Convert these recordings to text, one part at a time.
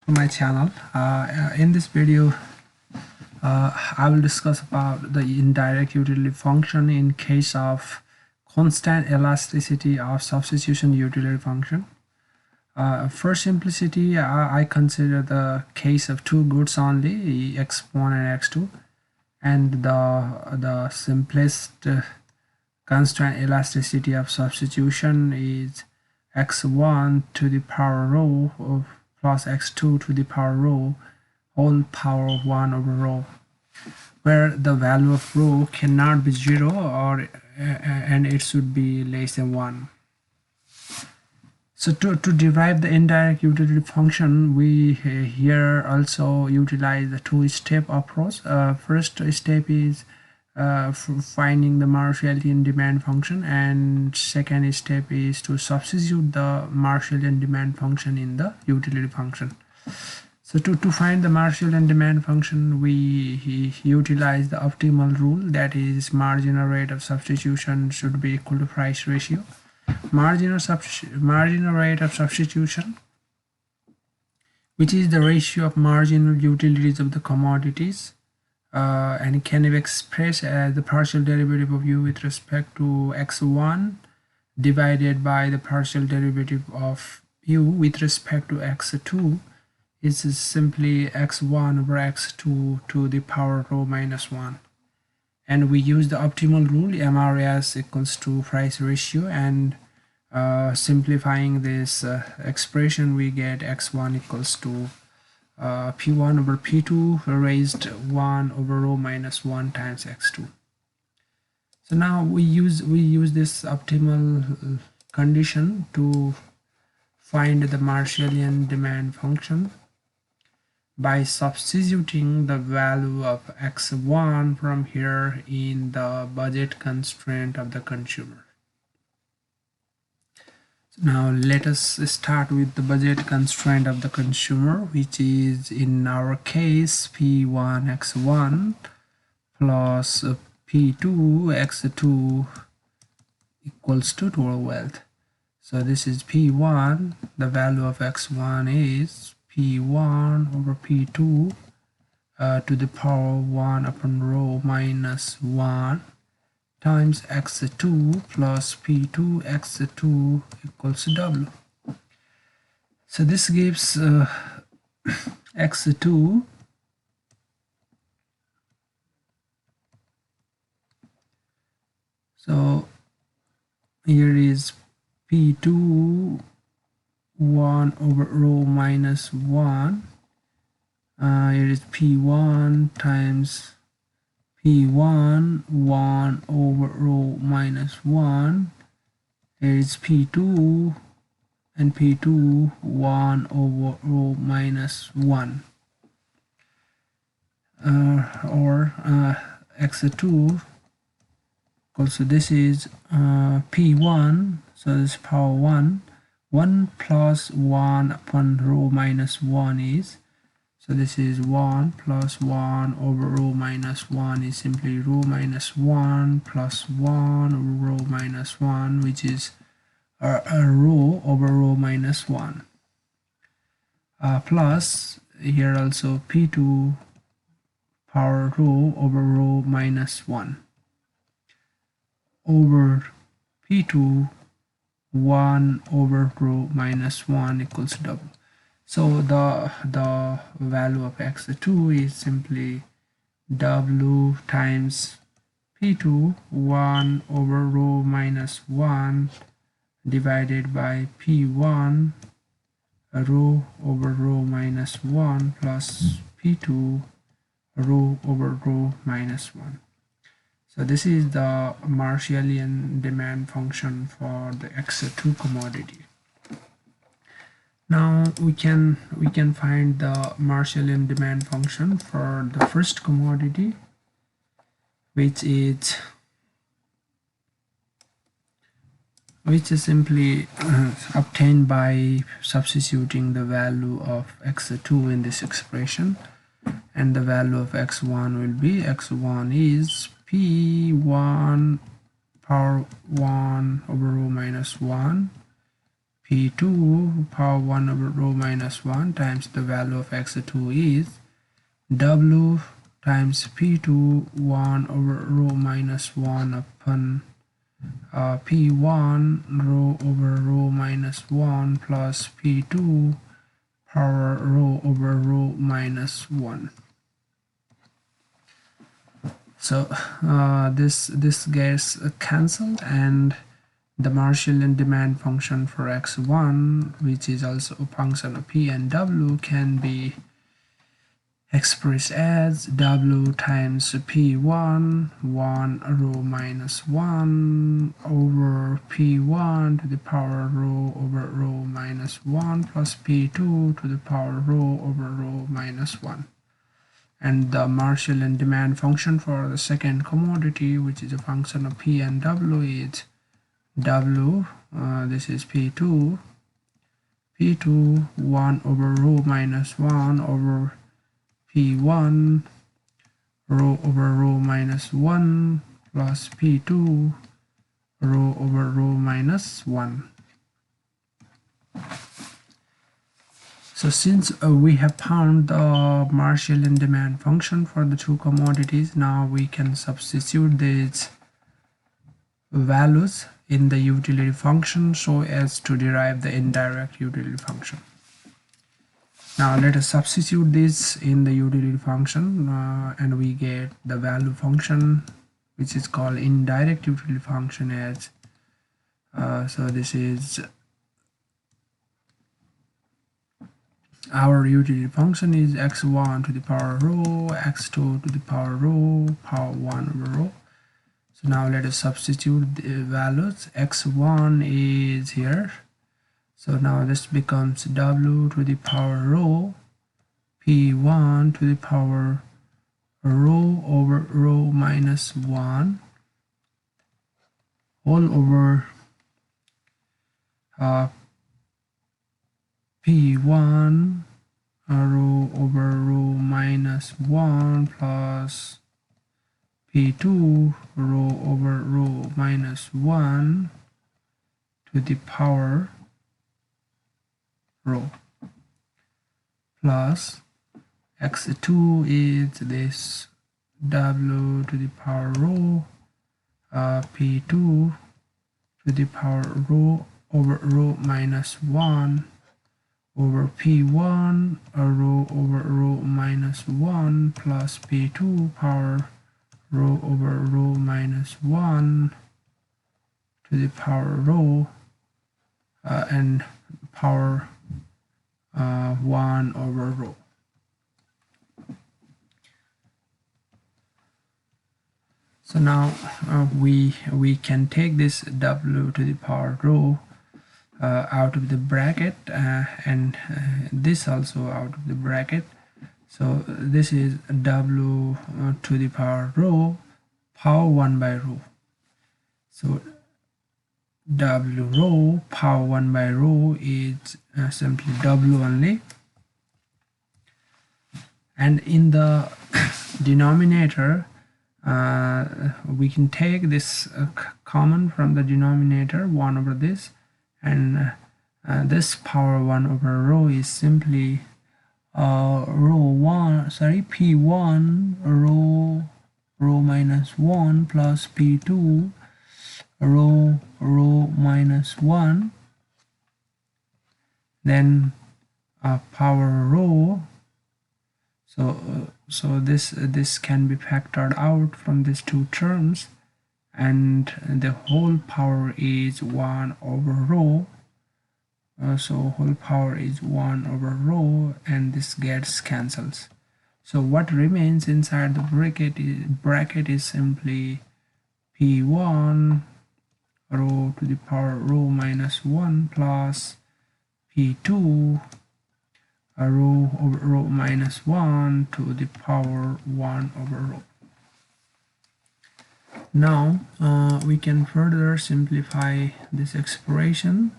to my channel. In this video I will discuss about the indirect utility function in case of constant elasticity of substitution utility function. For simplicity, I consider the case of two goods only, x1 and x2, and the simplest constant elasticity of substitution is x1 to the power rho of plus x2 to the power rho whole power of 1 over rho, where the value of rho cannot be 0 or and it should be less than 1. So to derive the indirect utility function, we here also utilize the two-step approach. First step is finding the Marshallian demand function, and second step is to substitute the Marshallian demand function in the utility function. So to find the Marshallian demand function, we utilize the optimal rule, that is marginal rate of substitution should be equal to price ratio. Marginal rate of substitution, which is the ratio of marginal utilities of the commodities, and it can be expressed as the partial derivative of u with respect to x1 divided by the partial derivative of u with respect to x2. Is simply x1 over x2 to the power rho minus 1. And we use the optimal rule, MRS equals to price ratio, and simplifying this expression, we get x1 equals to p1 over p2 raised 1 over rho minus 1 times x2. So now we use this optimal condition to find the Marshallian demand function by substituting the value of x1 from here in the budget constraint of the consumer. Now let us start with the budget constraint of the consumer, which is in our case p1 x1 plus p2 x2 equals to total wealth. So this is p1, the value of x1 is p1 over p2 to the power 1 upon rho minus 1 times x2 plus p2 x2 equals to w. So this gives x2 so here is p2 1 over rho minus 1, here is p1 times p1 1 over rho minus 1, here is p2 and p2 1 over rho minus 1, or x2 also this is p1, so this power 1 plus 1 upon rho minus 1 is, so this is 1 plus 1 over rho minus 1 is simply rho minus 1 plus 1 over rho minus 1, which is a rho over rho minus 1, plus here also p2 power rho over rho minus 1 over p2 1 over rho minus 1 equals w. So the value of x2 is simply w times p2 1 over rho minus 1 divided by p1 rho over rho minus 1 plus p2 rho over rho minus 1. So this is the Marshallian demand function for the x2 commodity. Now we can find the Marshallian demand function for the first commodity, which is simply obtained by substituting the value of x2 in this expression, and the value of x1 will be x1 is p1 power 1 over rho minus 1, p2 power 1 over rho minus 1 times the value of x2 is w times p2 1 over rho minus 1 upon p1 rho over rho minus 1 plus p2 power rho over rho minus 1. So this gets cancelled, and the Marshallian demand function for x1, which is also a function of p and w, can be expressed as w times p1 1 rho minus 1 over p1 to the power rho over rho minus 1 plus p2 to the power rho over rho minus 1. And the Marshallian demand function for the second commodity, which is a function of p and w, is w, this is p2 1 over rho minus 1 over p1 rho over rho minus 1 plus p2 rho over rho minus 1. So since we have found the Marshallian demand function for the two commodities, now we can substitute these values in the utility function so as to derive the indirect utility function. Now let us substitute this in the utility function and we get the value function, which is called indirect utility function, as so this is our utility function is x1 to the power rho, x2 to the power rho, power 1 over rho. So now let us substitute the values. x1 is here, so now this becomes w to the power rho p1 to the power rho over rho minus 1 all over p1 rho over rho minus 1 plus p2 rho over rho minus 1 to the power rho plus x2 is this w to the power rho p2 to the power rho over rho minus 1 over p1 rho over rho minus 1 plus p2 power rho over rho minus 1 to the power rho and power 1 over rho. So now we can take this w to the power rho out of the bracket and this also out of the bracket. So this is w to the power rho power 1 by rho. So w rho power 1 by rho is simply w only, and in the denominator we can take this common from the denominator 1 over this, and this power 1 over rho is simply p1 rho minus 1 plus p2 rho minus 1, then power rho. So this can be factored out from these two terms, and the whole power is 1 over rho. So whole power is 1 over rho, and this gets cancels. So what remains inside the bracket is simply p1 rho to the power rho minus 1 plus p2 rho over rho minus 1 to the power 1 over rho. Now we can further simplify this expression.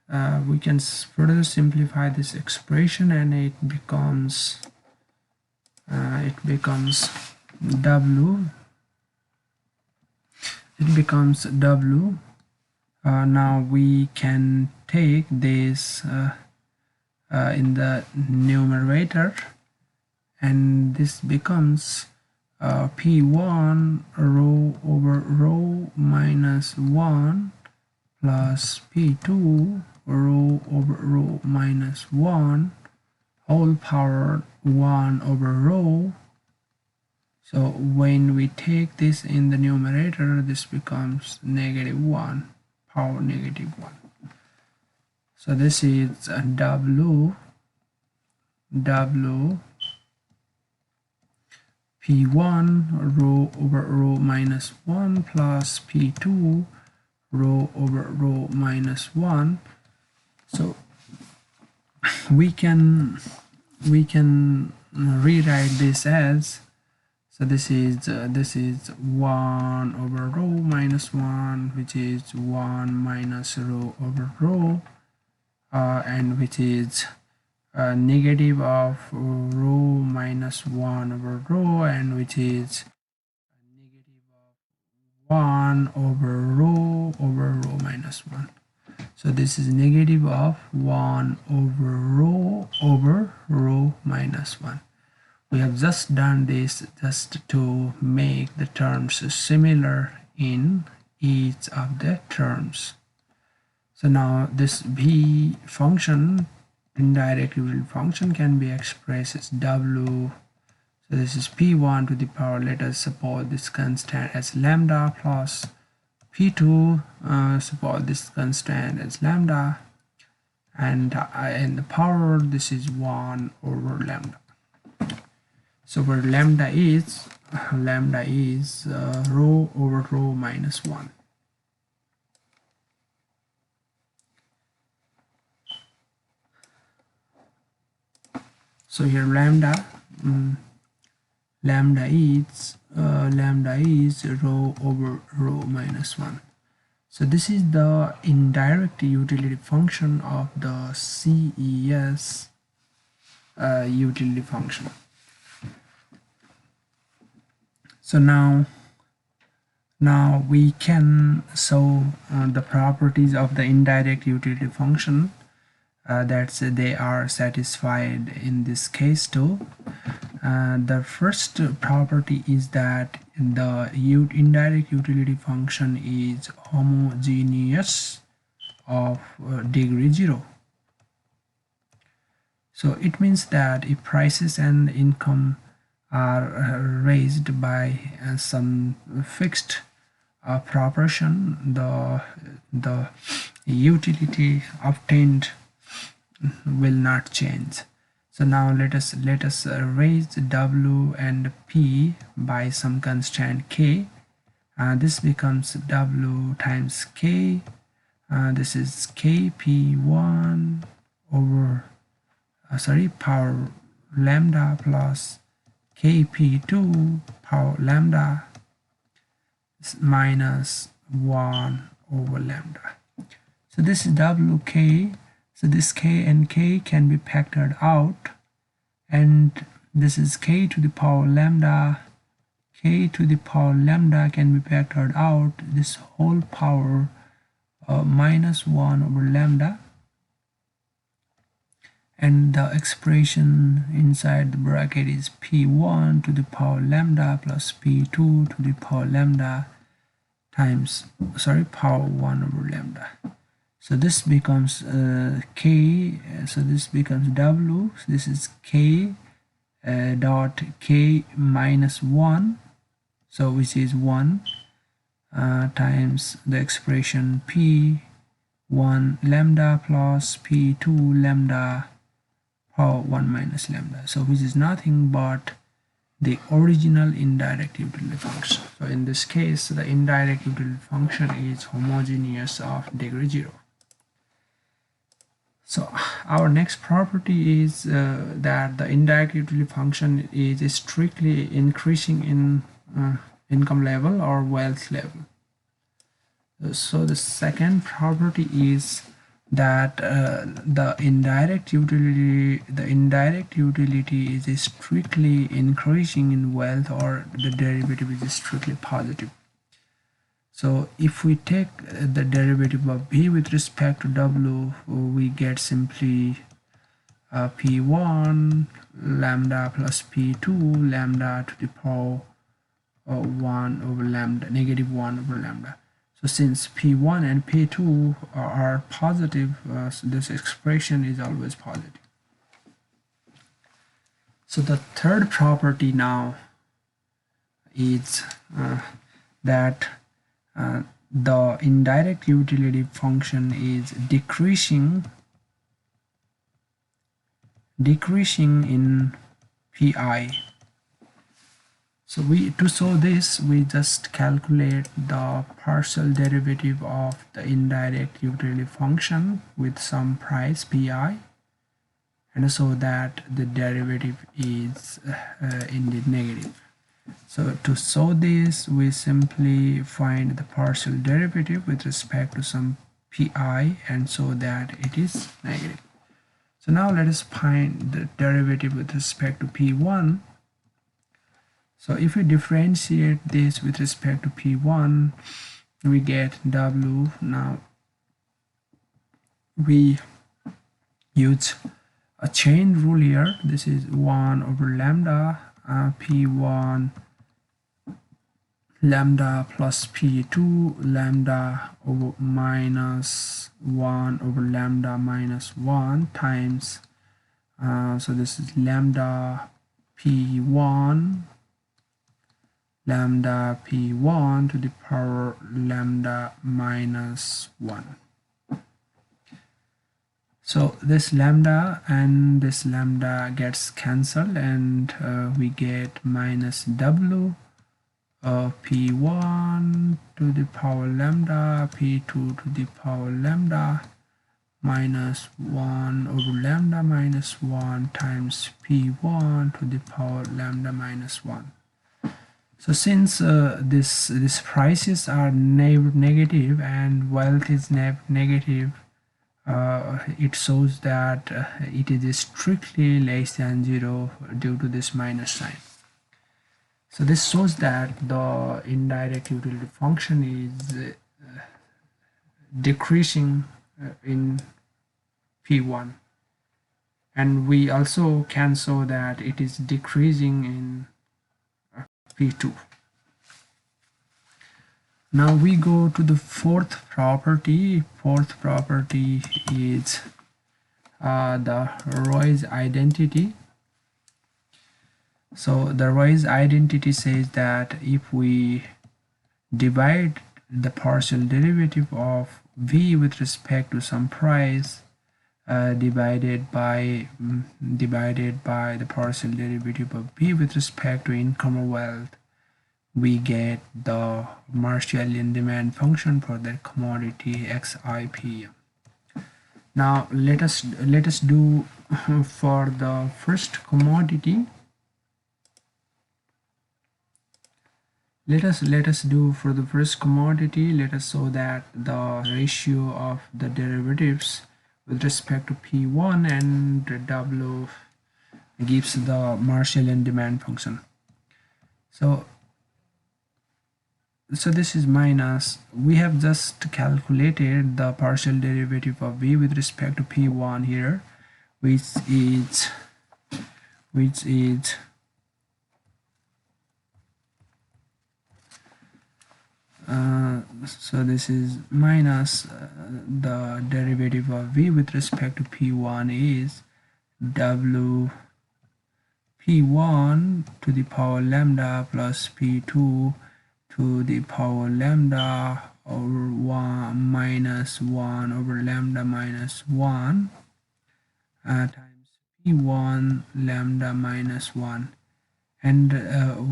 And it becomes w Now we can take this in the numerator, and this becomes P1 row over row minus 1 plus P2 row over row minus 1 whole power 1 over row. So when we take this in the numerator, this becomes -1 power -1. So this is W P1 row over row minus 1 plus P2 row over row minus 1. So we can rewrite this as, so this is 1 over row minus 1, which is 1 minus row over row, and which is negative of row minus 1 over row, and which is negative of 1 over row minus 1. So this is negative of 1 over row minus 1. We have just done this just to make the terms similar in each of the terms. So now this B function, indirect utility function, can be expressed as W. So this is P1 to the power, let us suppose this constant as lambda, plus P2, suppose this constant as lambda, and in the power this is 1 over lambda. So where lambda is row over row minus 1. So here lambda is row over row minus 1. So this is the indirect utility function of the CES utility function. So now we can show the properties of the indirect utility function, that they are satisfied in this case too. The first property is that the indirect utility function is homogeneous of degree 0. So it means that if prices and income are raised by some fixed proportion, the utility obtained will not change. So now let us raise W and P by some constant K. This becomes W times K. This is KP1 over power lambda plus KP2 power lambda minus 1 over lambda. So this is WK. So this K and K can be factored out, and this is K to the power lambda. K to the power lambda can be factored out. This whole power minus 1 over lambda, and the expression inside the bracket is P1 to the power lambda plus P2 to the power lambda times power 1 over lambda. So this becomes K, so this becomes W, so this is K dot K minus 1, so which is 1 times the expression P1 lambda plus P2 lambda power 1 minus lambda, so which is nothing but the original indirect utility function. So in this case, the indirect utility function is homogeneous of degree 0. So our next property is that the indirect utility function is strictly increasing in income level or wealth level. So the second property is that the indirect utility is strictly increasing in wealth, or the derivative is strictly positive. So if we take the derivative of v with respect to w, we get simply p1 lambda plus p2 lambda to the power 1 over lambda, negative 1 over lambda. So since p1 and p2 are positive, so this expression is always positive. So the third property now is that the indirect utility function is decreasing in pi. So to show this, we just calculate the partial derivative of the indirect utility function with some price pi, and so that the derivative is indeed negative. So to show this, we simply find the partial derivative with respect to some pi and so that it is negative. So now let us find the derivative with respect to p1. So if we differentiate this with respect to p1, we get w. Now we use a chain rule here. This is 1 over lambda p1 lambda plus p2 lambda over minus 1 over lambda minus 1 times so this is lambda p1 lambda p1 to the power lambda minus 1. So this lambda and this lambda gets cancelled, and we get minus w p1 to the power lambda p2 to the power lambda minus 1 over lambda minus 1 times p1 to the power lambda minus 1. So since these prices are negative and wealth is negative, it shows that it is strictly less than 0 due to this minus sign. So this shows that the indirect utility function is decreasing in P1, and we also can show that it is decreasing in P2. Now we go to the fourth property. Fourth property is the Roy's identity. So the Roy's identity says that if we divide the partial derivative of v with respect to some price divided by the partial derivative of v with respect to income or wealth, we get the Marshallian demand function for that commodity XIP. Now let us do for the first commodity. Let us do for the first commodity. Let us show that the ratio of the derivatives with respect to P1 and W gives the Marshallian demand function. So this is minus. We have just calculated the partial derivative of V with respect to P1 here, which is so this is minus the derivative of v with respect to p1 is w p1 to the power lambda plus p2 to the power lambda over 1 minus 1 over lambda minus 1 times p1 lambda minus 1. And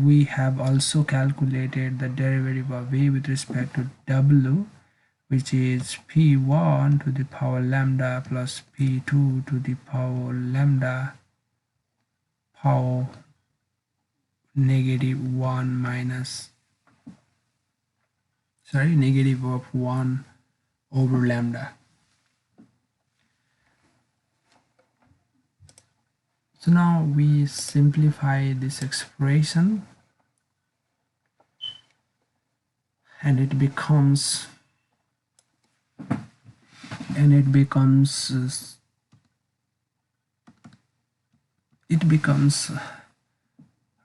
we have also calculated the derivative of v with respect to w, which is p1 to the power lambda plus p2 to the power lambda power negative 1 minus negative of 1 over lambda. So now we simplify this expression, and it becomes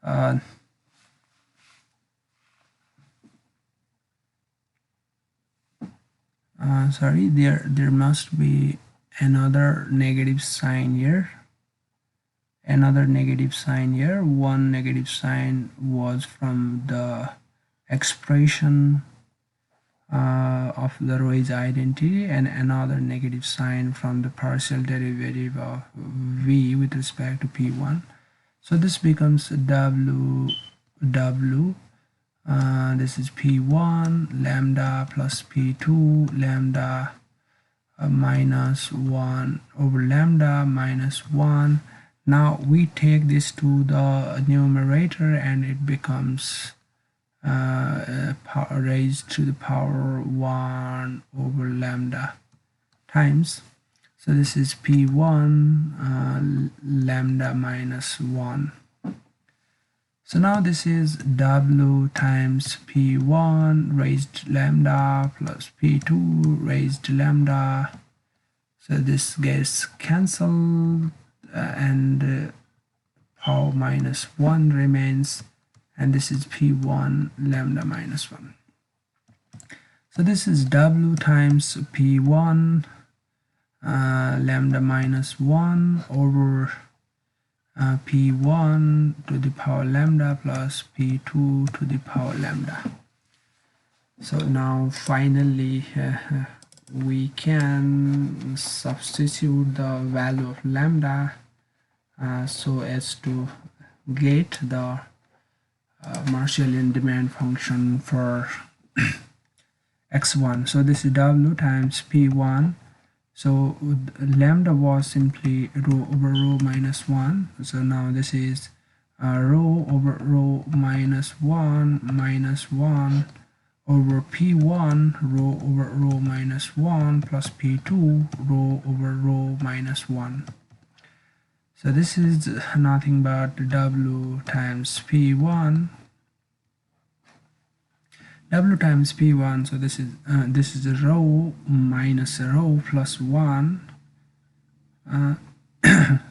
uh, sorry, there must be another negative sign here. One negative sign was from the expression of the Roy's identity, and another negative sign from the partial derivative of v with respect to p1. So this becomes w. This is p1 lambda plus p2 lambda minus 1 over lambda minus 1. Now we take this to the numerator and it becomes raised to the power 1 over lambda times. So this is p1 lambda minus 1. So now this is w times p1 raised lambda plus p2 raised lambda. So this gets cancelled and power minus 1 remains, and this is p1 lambda minus 1. So this is w times p1 lambda minus 1 over p1 to the power lambda plus p2 to the power lambda. So now finally we can substitute the value of lambda so as to get the Marshallian demand function for x1. So this is w times p1. So lambda was simply rho over rho minus 1. So now this is rho over rho minus 1 over p1 rho over rho minus 1 plus p2 rho over rho minus 1. So this is nothing but w times p1. W times p1, so this is rho minus rho plus 1.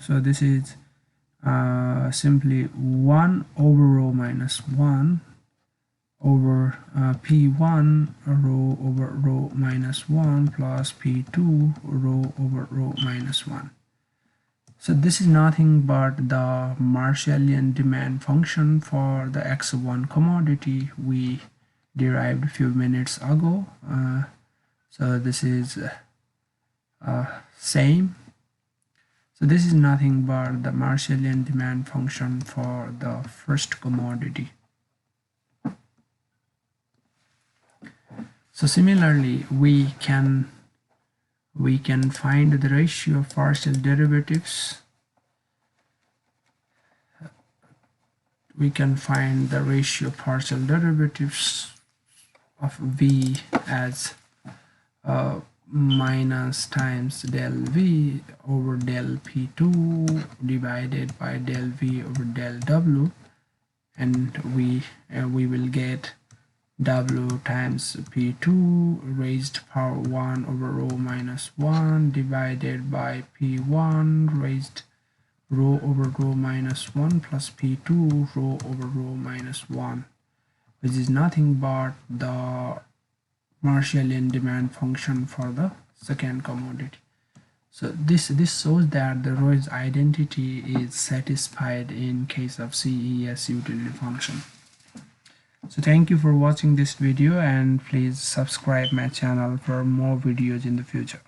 So this is simply 1 over rho minus 1 over p1 rho over rho minus 1 plus p2 rho over rho minus 1. So this is nothing but the Marshallian demand function for the x1 commodity we derived a few minutes ago. So this is same. So this is nothing but the Marshallian demand function for the first commodity. So similarly, we can find the ratio of partial derivatives. We can find the ratio of partial derivatives of v as minus times del v over del p2 divided by del v over del w, and we will get w times p2 raised power 1 over rho minus 1 divided by p1 raised rho over rho minus 1 plus p2 rho over rho minus 1, which is nothing but the Marshallian demand function for the second commodity. So this shows that the Roy's identity is satisfied in case of CES utility function. So thank you for watching this video, and please subscribe my channel for more videos in the future.